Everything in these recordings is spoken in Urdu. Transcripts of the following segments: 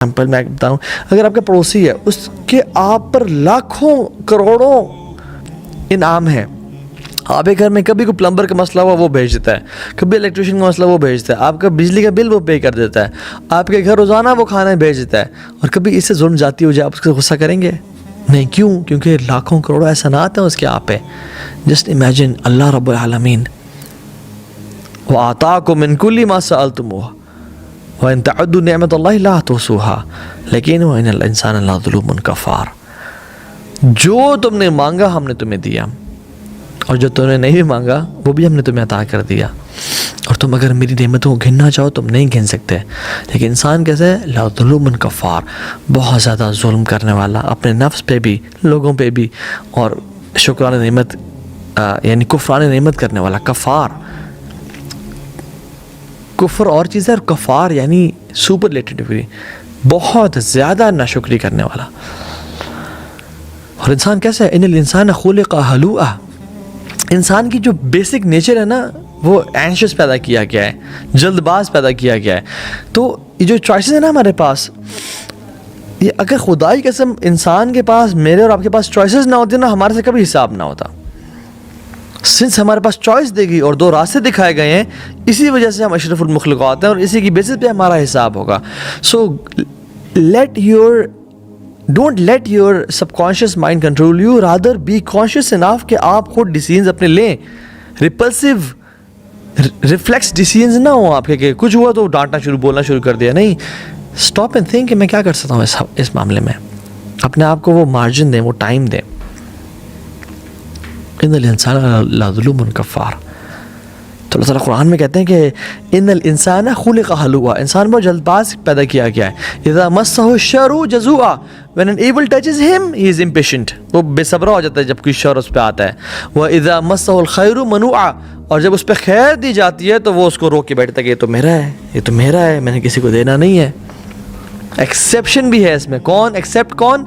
ایگزامپل میں بتاؤں، اگر آپ کا پڑوسی ہے، اس کے آپ پر لاکھوں کروڑوں انعام ہے، آپ کے گھر میں کبھی کوئی پلمبر کا مسئلہ ہوا وہ بھیج دیتا ہے، کبھی الیکٹریشین کا مسئلہ وہ بھیجتا ہے، آپ کا بجلی کا بل وہ پے کر دیتا ہے، آپ کے گھر روزانہ وہ کھانا بھیج دیتا ہے، اور کبھی اس سے ظلم جاتی ہو جائے آپ اس سے غصہ کریں گے؟ نہیں. کیوں؟ کیونکہ لاکھوں کروڑوں احسانات ہیں اس کے آپ پہ. جسٹ امیجن اللہ رب العالمین وَآتَاكُم مِّن كُلِّ مَا سَأَلْتُمُوهُ وَإِن تَعُدُّوا نِعْمَةَ اللَّهِ لَا تُحْصُوهَا لیکن وَإِنَّ الْإِنسَانَ لَظَلُومٌ كَفَّارٌ. جو تم نے مانگا ہم نے تمہیں دیا، اور جو تم نے نہیں مانگا وہ بھی ہم نے تمہیں عطا کر دیا، اور تم اگر میری نعمتوں کو گننا چاہو تم نہیں گن سکتے. لیکن انسان کیسے ہے؟ لَظَلُومٌ كَفَّارٌ، بہت زیادہ ظلم کرنے والا، اپنے نفس پہ بھی، لوگوں پہ بھی، اور شکران نعمت یعنی کفران نعمت کرنے والا. کفار، کفر اور چیز ہے، اور کفار یعنی سپرلیٹیو، بہت زیادہ ناشکری کرنے والا. اور انسان کیسا ہے؟ ان الانسان خلق ہلوعا، انسان کی جو بیسک نیچر ہے نا وہ اینشیس پیدا کیا گیا ہے، جلد باز پیدا کیا گیا ہے. تو یہ جو چوائسز ہیں نا ہمارے پاس، یہ اگر خدائی قسم انسان کے پاس، میرے اور آپ کے پاس چوائسز نہ ہوتے نا، ہمارے سے کبھی حساب نہ ہوتا. سنس ہمارے پاس چوائس دے گی اور دو راستے دکھائے گئے ہیں، اسی وجہ سے ہم اشرف المخلوقات ہیں، اور اسی کی بیسس پہ ہمارا حساب ہوگا. So don't let your subconscious mind control you, rather be conscious enough کہ آپ خود ڈیسیژنز اپنے لیں. ریپلسیو ریفلیکس ڈیسیژنز نہ ہوں آپ کے کہ کچھ ہوا تو ڈانٹنا بولنا شروع کر دیا. نہیں، اسٹاپ اینڈ تھنک کہ میں کیا کر سکتا ہوں اس معاملے میں. اپنے آپ کو وہ مارجن دیں، وہ ٹائم دیں. ان الانسان لظلوم کفار. تو اللہ تعالیٰ قرآن میں کہتے ہیں کہ ان الانسان خلق ہلوعا، انسان بہت جلد باز پیدا کیا گیا ہے. اذا مسہ الشر جزوعا، when an evil touches him he is impatient، وہ بے صبر ہو جاتا ہے جب کوئی شر اس پہ آتا ہے. واذا مسہ الخیر منوعا، اور جب اس پہ خیر دی جاتی ہے تو وہ اس کو روک کے بیٹھتا ہے کہ یہ تو میرا ہے، یہ تو میرا ہے، میں نے کسی کو دینا نہیں ہے. ایکسیپشن بھی ہے اس میں. کون ایکسیپٹ؟ کون؟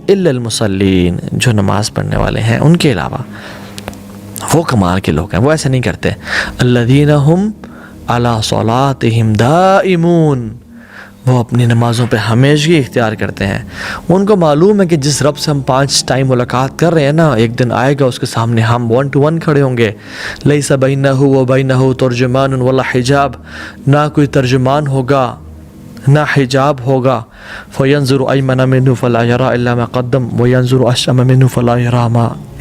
الا المصلین، جو نماز پڑھنے والے ہیں، ان کے علاوہ وہ کمال کے لوگ ہیں، وہ ایسے نہیں کرتے. الذین ہم علی صلاتہم دائمون، وہ اپنی نمازوں پہ ہمیشگی اختیار کرتے ہیں. ان کو معلوم ہے کہ جس رب سے ہم 5 ٹائم ملاقات کر رہے ہیں نا، ایک دن آئے گا اس کے سامنے ہم 1 to 1 کھڑے ہوں گے. لیس بینہ و بینہ ترجمان ولا حجاب، نہ کوئی ترجمان ہوگا نہ حجاب ہوگا. فینظر ایمن منہ فلا یری الا ما قدم وینظر اشأم منہ فلا یری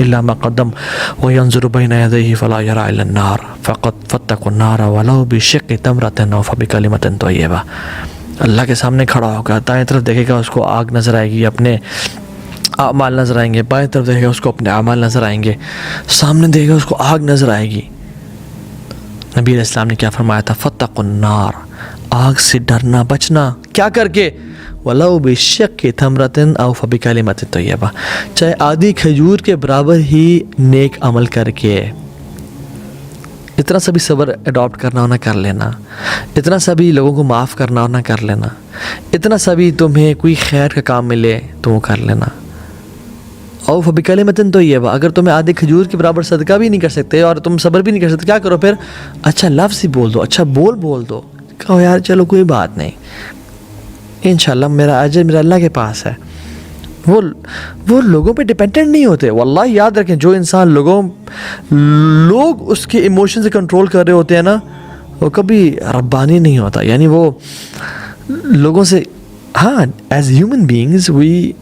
الا ما قدم وینظر بین یدیہ فلا یری الا النار فاتقوا النار ولو بشق تمرۃ او فبکلمۃ طیبہ. اللہ کے سامنے کھڑا ہوگا، دائیں طرف دیکھے گا اس کو آگ نظر آئے گی، اپنے اعمال نظر آئیں گے، بائیں طرف دیکھے گا اس کو اپنے اعمال نظر آئیں گے، سامنے دیکھے گا اس کو آگ نظر آئے گی. نبی علیہ السلام نے کیا فرمایا تھا؟ فاتقوا النار، آگ سے ڈرنا بچنا. کیا کر کے؟ وَلَوْ بِشَقِّ تَمْرَةٍ أَوْ فَبِكَلِمَةٍ طَيِّبَةٍ، چاہے آدھی کھجور کے برابر ہی نیک عمل کر کے. اتنا سا بھی صبر اڈاپٹ کرنا ہونا کر لینا، اتنا سا بھی لوگوں کو معاف کرنا ہونا کر لینا، اتنا سا بھی تمہیں کوئی خیر کا کام ملے تو وہ کر لینا. او فبکلمۃ طیبہ، اگر تمہیں آدھے کھجور کے برابر صدقہ بھی نہیں کر سکتے اور تم صبر بھی نہیں کر سکتے، کیا کرو پھر؟ اچھا لفظ ہی بول دو، اچھا بول دو، کہو یار چلو کوئی بات نہیں، انشاءاللہ میرا اجر میرا اللہ کے پاس ہے. وہ لوگوں پہ ڈیپینڈنٹ نہیں ہوتے. واللہ یاد رکھیں، جو انسان لوگ اس کے ایموشن سے کنٹرول کر رہے ہوتے ہیں نا، وہ کبھی ربانی نہیں ہوتا. یعنی وہ لوگوں سے، ہاں as human beings we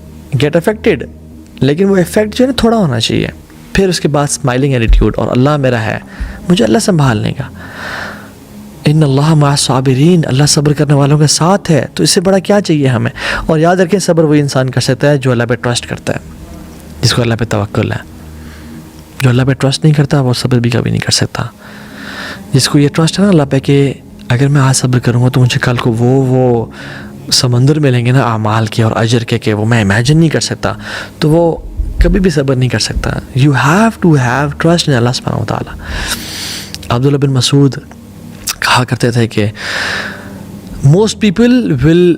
get affected, لیکن وہ افیکٹ جو ہے نا تھوڑا ہونا چاہیے. پھر اس کے بعد اسمائلنگ ایٹیٹیوڈ، اور اللہ میرا ہے، مجھے اللہ سنبھال لے گا. ان اللہ مع الصابرین، اللہ صبر کرنے والوں کے ساتھ ہے. تو اس سے بڑا کیا چاہیے ہمیں؟ اور یاد رکھیں صبر وہی انسان کر سکتا ہے جو اللہ پہ ٹرسٹ کرتا ہے، جس کو اللہ پہ توکل ہے. جو اللہ پہ ٹرسٹ نہیں کرتا وہ صبر بھی کبھی نہیں کر سکتا. جس کو یہ ٹرسٹ ہے نا اللہ پہ کہ اگر میں آج صبر کروں گا تو مجھے کل کو وہ سمندر ملیں گے نا اعمال کے اور اجر کے کہ وہ میں امیجن نہیں کر سکتا، تو وہ کبھی بھی صبر نہیں کر سکتا. You have to have trust in اللہ سبحانہ و تعالیٰ. عبداللہ بن مسعود کہا کرتے تھے کہ most people will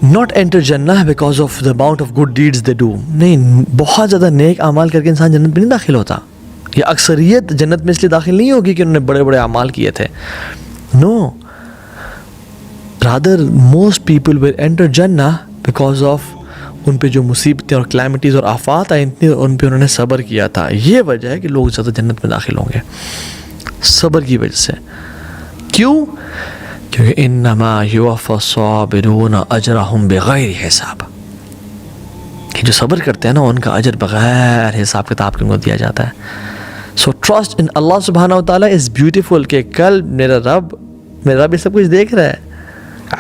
not enter جنہ because of the amount of good deeds they do. نہیں، بہت زیادہ نیک اعمال کر کے انسان جنت میں نہیں داخل ہوتا. یہ اکثریت جنت میں اس لیے داخل نہیں ہوگی کہ انہوں نے بڑے بڑے اعمال کیے تھے. نو، rather most people will enter Jannah because of ان پہ جو مصیبتیں اور کلیمٹیز اور آفات آئیں اتنی ان پہ انہوں نے صبر کیا تھا. یہ وجہ ہے کہ لوگ زیادہ جنت میں داخل ہوں گے صبر کی وجہ سے. کیوں؟ کیونکہ انما یوفی الصابرون اجرہم بغیر حساب، کہ جو صبر کرتے ہیں نا ان کا اجر بغیر حساب کتاب کے ان کو دیا جاتا ہے. سو ٹرسٹ ان اللہ سبحانہ و تعالیٰ از بیوٹیفل، کہ کل میرا رب یہ سب کچھ دیکھ رہا ہے.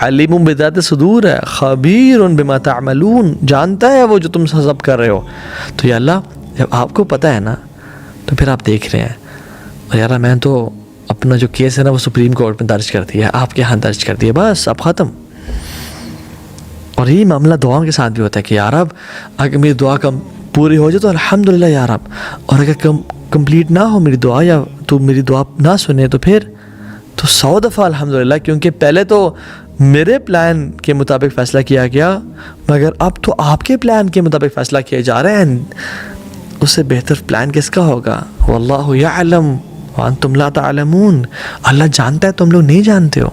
علیم بذات صدور ہے، خبیر بما تعملون، جانتا ہے وہ جو تم سب کر رہے ہو. تو یا اللہ جب آپ کو پتہ ہے نا تو پھر آپ دیکھ رہے ہیں. اور یار میں تو اپنا جو کیس ہے نا وہ سپریم کورٹ میں درج کر دیا، آپ کے ہاں درج کر دیا، بس اب ختم. اور یہی معاملہ دعاؤں کے ساتھ بھی ہوتا ہے کہ یا رب اگر میری دعا پوری ہو جائے تو الحمدللہ یا رب، اور اگر کمپلیٹ نہ ہو میری دعا یا تو میری دعا نہ سنے تو پھر تو 100 دفعہ الحمدللہ، کیونکہ پہلے تو میرے پلان کے مطابق فیصلہ کیا گیا مگر اب تو آپ کے پلان کے مطابق فیصلہ کیے جا رہے ہیں. اس سے بہتر پلان کس کا ہوگا؟ واللہ یعلم وانتم لا تعلمون، اللہ جانتا ہے تم لوگ نہیں جانتے ہو.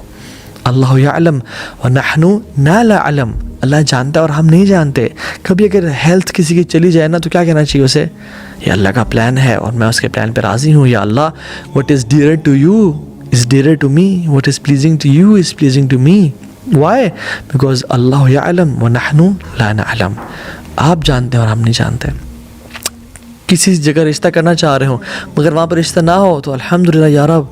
اللہ یعلم ونحن لا نعلم، اللہ جانتا ہے اور ہم نہیں جانتے. کبھی اگر ہیلتھ کسی کی چلی جائے نا تو کیا کہنا چاہیے اسے؟ یہ اللہ کا پلان ہے اور میں اس کے پلان پہ راضی ہوں. یا اللہ what is dearer to you is dearer to me, what is pleasing to you is pleasing to me. Why? Because اللہ یعلم ونحن لا نعلم، آپ جانتے ہیں اور ہم نہیں جانتے. کسی جگہ رشتہ کرنا چاہ رہے ہوں مگر وہاں پر رشتہ نہ ہو تو الحمدللہ یا رب.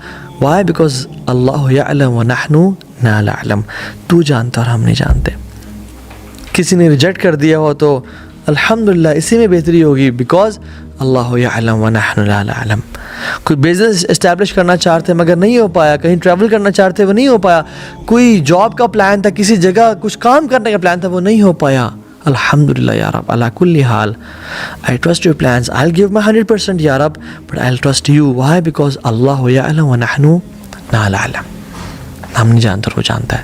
Why? Because اللہ یعلم ونحن لا نعلم، تو جانتا اور ہم نہیں جانتے. کسی نے ریجیکٹ کر دیا ہو تو الحمدللہ اسی میں بہتری ہوگی، بیکاز اللہ یعلم ونحن لا نعلم. کوئی بزنس اسٹیبلش کرنا چاہتے مگر نہیں ہو پایا، کہیں ٹریول کرنا چاہتے وہ نہیں ہو پایا، کوئی جاب کا پلان تھا، کسی جگہ کچھ کام کرنے کا پلان تھا وہ نہیں ہو پایا، الحمدللہ یا رب علی کل حال I trust your plans, I'll give my 100% یا رب, but I'll trust you. Why? Because اللہ یعلم ونحن لا نعلم، ہم نہیں جانتے وہ جانتا ہے.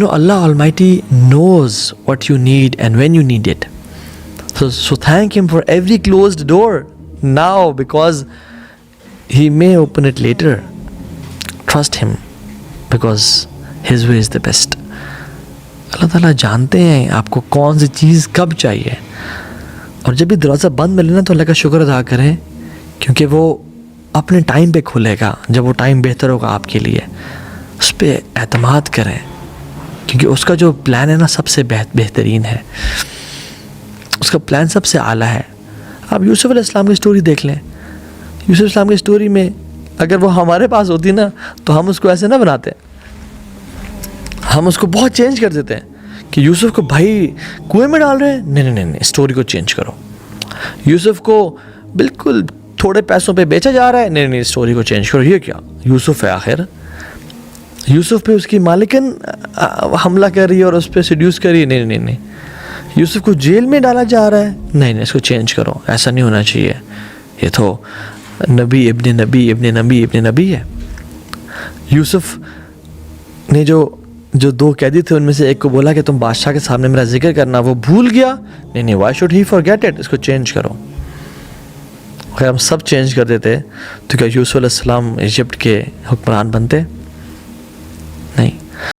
Allah Almighty knows what you need and when you need it. So thank Him for every closed door now, because He may open it later. Trust Him because His way is the best. اللہ تعالیٰ جانتے ہیں آپ کو کون سی چیز کب چاہیے، اور جب بھی دروازہ بند ملے نا تو اللہ کا شکر ادا کریں، کیونکہ وہ اپنے ٹائم پہ کھلے گا جب وہ ٹائم بہتر ہوگا آپ کے لیے. اس پہ اعتماد کریں کیونکہ اس کا جو پلان ہے نا سب سے بہترین ہے، اس کا پلان سب سے اعلیٰ ہے. آپ یوسف علیہ السلام کی سٹوری دیکھ لیں. یوسف علیہ السلام کی سٹوری میں اگر وہ ہمارے پاس ہوتی نا تو ہم اس کو ایسے نہ بناتے، ہم اس کو بہت چینج کر دیتے ہیں کہ یوسف کو بھائی کنویں میں ڈال رہے ہیں، نہیں، اسٹوری کو چینج کرو. یوسف کو بالکل تھوڑے پیسوں پہ بیچا جا رہا ہے، نہیں، اسٹوری کو چینج کرو. یہ کیا یوسف ہے آخر؟ یوسف پہ اس کی مالکن حملہ کر رہی ہے اور اس پہ سیڈیوس کر رہی ہے، نہیں. یوسف کو جیل میں ڈالا جا رہا ہے، نہیں، اس کو چینج کرو، ایسا نہیں ہونا چاہیے، یہ تو نبی ابن نبی ہے. یوسف نے جو 2 قیدی تھے ان میں سے ایک کو بولا کہ تم بادشاہ کے سامنے میرا ذکر کرنا، وہ بھول گیا، نہیں، why should he forget it, اس کو چینج کرو. اگر ہم سب چینج کر دیتے تو کیا یوسف علیہ السلام ایجپٹ کے حکمران بنتے؟ نہیں.